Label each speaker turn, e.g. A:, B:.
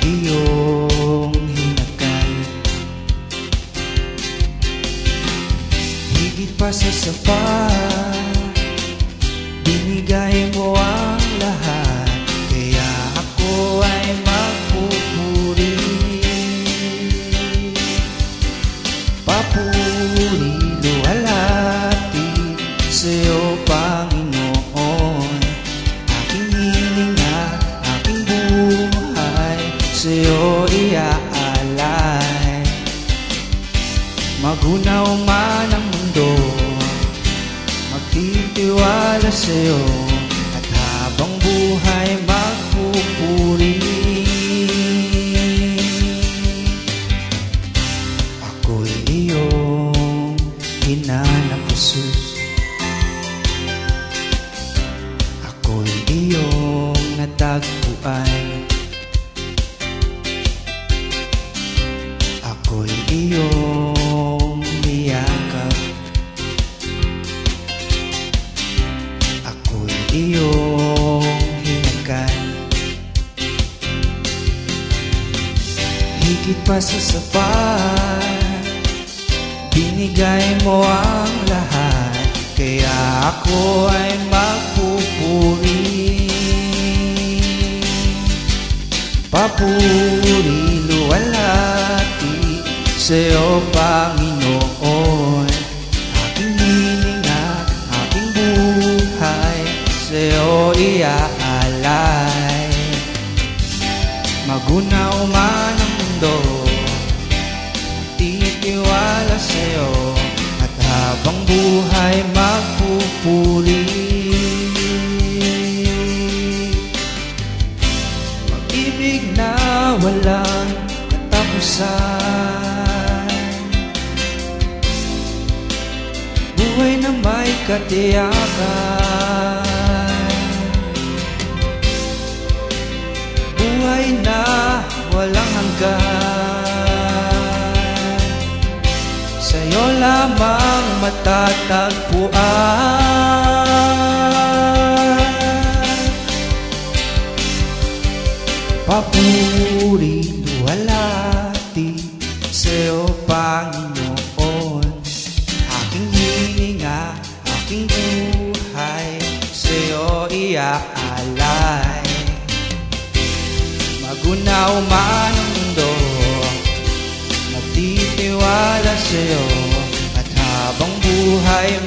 A: iyong hinakan. Higit pa sa sapat, binigay mo ang lahat, kaya ako ay magpupuri. Papuri, luwalhati sa'yo, Panginoon. Aking hininga, aking buhay sa'yo iaalay. Magunaw man ang mundo, magtitiwala sa'yo, at habang buhay magpupuri. Ako'y iyong hinanap, Jesus. Ako'y iyong natagpuan. Ako'y iyong niyakap. Ako'y iyong hinakan. Higit pa sa sapat, binigay mo ang lahat, kaya ako ay magpupuri. Papuri, luwalhati sa'yo, Panginoon. Aking hininga, aking buhay sa'yo iaalay. Magunaw man ang mundo, magtitiwala sa'yo, at habang buhay magpupuri. Pag-ibig na walang katapusan, buhay na may katiyakan, buhay na walang hanggan, sa'yo lamang matatagpuan. Papuri, luwalhati sa'yo, Panginoon. Aking hininga, aking buhay sa'yo iaalay. Magunaw man ang mundo, magtitiwala sa'yo, at habang buhay